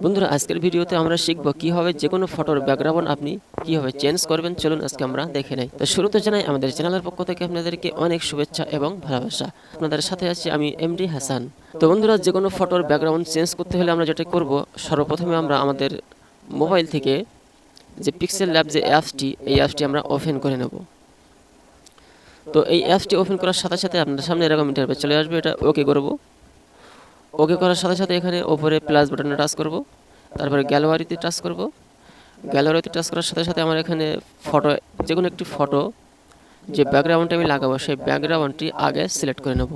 বন্ধুরা আজকের ভিডিওতে আমরা শিখব কিভাবে যে কোনো ফটোর ব্যাকগ্রাউন্ড আপনি কিভাবে চেঞ্জ করবেন। চলুন আজকে আমরা দেখে নেই। তো শুরুতে জানাই আমাদের চ্যানেলের পক্ষ থেকে আপনাদেরকে অনেক শুভেচ্ছা এবং ভালোবাসা। আপনাদের সাথে আছি আমি এমডি হাসান। তো বন্ধুরা যে কোনো ফটোর ব্যাকগ্রাউন্ড চেঞ্জ করতে হলে আমরা যেটা করব, সর্বপ্রথমে আমরা আমাদের মোবাইল থেকে যে পিক্সেল ল্যাব যে অ্যাপসটি, এই অ্যাপসটি আমরা ওপেন করে নেব। তো এই অ্যাপসটি ওপেন করার সাথে সাথে আপনার সামনে এরকম ইন্টারফেস চলে আসবে। এটা ওকে করব। ওকে করার সাথে সাথে এখানে ওপরে প্লাস বাটনে টাচ করব, তারপরে গ্যালারিতে টাচ করব। গ্যালারিতে টাচ করার সাথে সাথে আমার এখানে ফটো, যে কোনো একটি ফটো যে ব্যাকগ্রাউন্ডটি আমি লাগাবো সেই ব্যাকগ্রাউন্ডটি আগে সিলেক্ট করে নেব।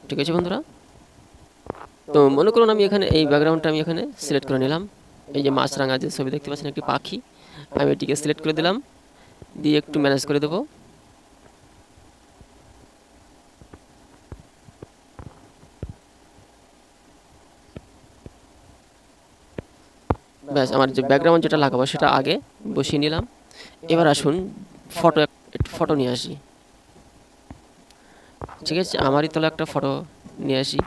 ঠিক আছে বন্ধুরা? তো মনে করুন আমি এখানে এই ব্যাকগ্রাউন্ডটা আমি এখানে সিলেক্ট করে নিলাম। এই যে মাছরাঙা যে ছবি দেখতে পাচ্ছেন, একটি পাখি, আমি এটিকে সিলেক্ট করে দিলাম, দিয়ে একটু ম্যানেজ করে দেবো। ব্যাস, আমার যে ব্যাকগ্রাউন্ড যেটা লাগাবো সেটা আগে বসিয়ে নিলাম। এবার আসুন একটু ফটো নিয়ে আসি। ঠিক আছে, আমারই তোলা একটা ফটো নিয়ে আসি,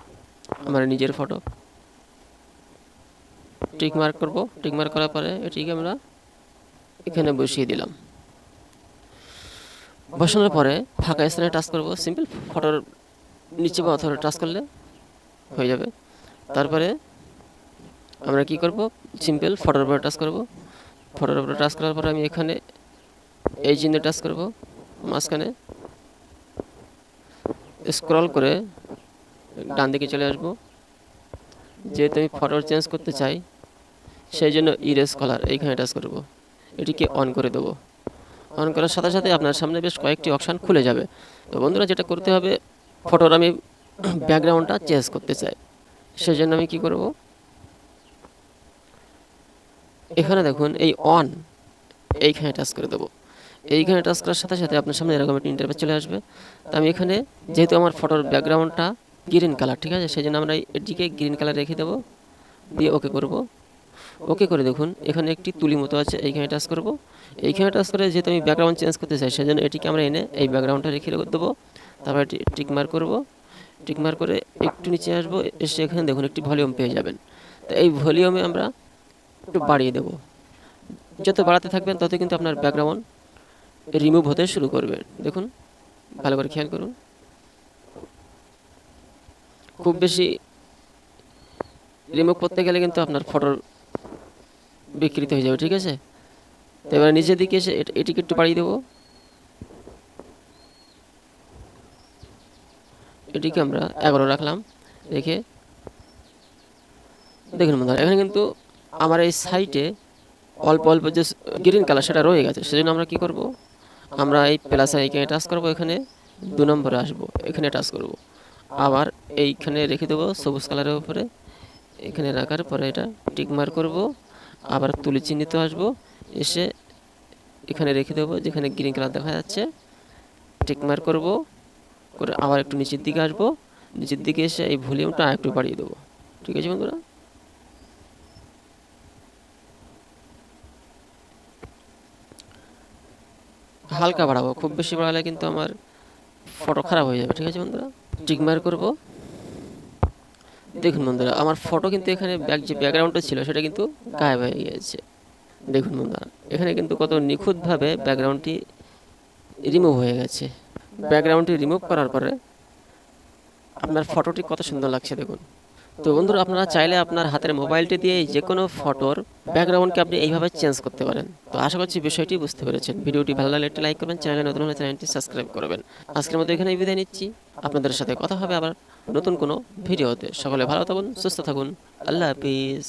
আমার নিজের ফটো। টিক মার্ক করবো। টিক মার্ক করার পরে এটিকে আমরা এখানে বসিয়ে দিলাম। বসানোর পরে ফাঁকা স্থানে টাচ করব। সিম্পল ফটোর নিচে বা অথবা টাচ করলে হয়ে যাবে। তারপরে আমরা কি করব, সিম্পল ফটোর উপরে টাচ করব। ফটোর উপরে টাচ করার পরে আমি এখানে এই চিহ্নে টাচ করব, মাঝখানে স্ক্রল করে ডান দিকে চলে আসব। যেহেতু আমি ফটো চেঞ্জ করতে চাই সেই জন্য ইরেজ কালার এইখানে টাচ করব, এটিকে অন করে দেবো। অন করার সাথে সাথে আপনার সামনে বেশ কয়েকটি অপশান খুলে যাবে। তো বন্ধুরা যেটা করতে হবে, ফটোর আমি ব্যাকগ্রাউন্ডটা চেঞ্জ করতে চাই, সেই জন্য আমি কি করব, এখানে দেখুন এই অন, এইখানে টাচ করে দেবো। এইখানে টাচ করার সাথে সাথে আপনার সামনে এরকম একটা ইন্টারফেস চলে আসবে। তো আমি এখানে যেহেতু আমার ফটোর ব্যাকগ্রাউন্ডটা গ্রিন কালার, ঠিক আছে, সেই জন্য আমরা এটিকে গ্রিন কালার রেখে দেবো, দিয়ে ওকে করব। ওকে করে দেখুন এখানে একটি তুলি মতো আছে, এইখানে টাচ করব। এইখানে টাচ করে যেহেতু আমি ব্যাকগ্রাউন্ড চেঞ্জ করতে চাই সেই জন্য এটিকে আমরা এনে এই ব্যাকগ্রাউন্ডটা রেখে দেবো। তারপর এটি টিক মার্ক করব। টিক মার্ক করে একটু নিচে আসবো, এসে এখানে দেখুন একটি ভলিউম পেয়ে যাবেন। তো এই ভলিউমে আমরা একটু বাড়িয়ে দেবো। যত বাড়াতে থাকবেন তত কিন্তু আপনার ব্যাকগ্রাউন্ড রিমুভ হতে শুরু করবে। দেখুন, ভালো করে খেয়াল করুন। খুব বেশি রিমুভ করতে গেলে কিন্তু আপনার ফটোর বিকৃতি হয়ে যাবে। ঠিক আছে, তো এবার নিচের দিকে এসে এটিকে একটু বাড়িয়ে দেবো। এটিকে আমরা 11 রাখলাম রেখে। দেখুন বন্ধুরা, এখানে কিন্তু আমার এই সাইডে অল্প অল্প যে গ্রিন কালার সেটা রয়ে গেছে। সেজন্য আমরা কি করব, আমরা এই প্লাস আইকনে টাচ করব, এখানে 2 নম্বরে আসব, এখানে টাচ করব, আবার এইখানে রেখে দেবো সবুজ কালারের উপরে। এখানে রাখার পরে এটা টিক মার্ক করব, আবার তুলি চিহ্নিত আসব, এসে এখানে রেখে দেবো যেখানে গ্রিন কালার দেখা যাচ্ছে। টিক মার্ক করব করে আবার একটু নিচের দিকে আসব, নিচের দিকে এসে এই ভলিউমটা একটু বাড়িয়ে দেবো। ঠিক আছে বন্ধুরা? হালকা বাড়াবো, খুব বেশি বাড়ালে কিন্তু আমার ফটো খারাপ হয়ে যাবে। ঠিক আছে বন্ধুরা? টিক মার্ক করব। দেখুন বন্ধুরা, আমার ফটো কিন্তু এখানে যে ব্যাকগ্রাউন্ডটা ছিল সেটা কিন্তু গায়েব হয়ে গিয়েছে। দেখুন বন্ধুরা, এখানে কিন্তু কত নিখুঁতভাবে ব্যাকগ্রাউন্ডটি রিমুভ হয়ে গেছে। ব্যাকগ্রাউন্ডটি রিমুভ করার পরে আপনার ফটোটি কত সুন্দর লাগছে দেখুন। তো বন্ধুরা, আপনারা চাইলে আপনার হাতের মোবাইলটি দিয়ে যে কোনো ফটোর ব্যাকগ্রাউন্ডকে আপনি এইভাবে চেঞ্জ করতে পারেন। তো আশা করছি বিষয়টি বুঝতে পেরেছেন। ভিডিওটি ভালো লাগলে একটি লাইক করবেন, চ্যানেলে নতুন হলে চ্যানেলটি সাবস্ক্রাইব করবেন। আজকের মতো এখানেই বিদায় নিচ্ছি। আপনাদের সাথে কথা হবে আবার নতুন কোনো ভিডিওতে। সকলে ভালো থাকুন, সুস্থ থাকুন। আল্লাহ হাফিজ।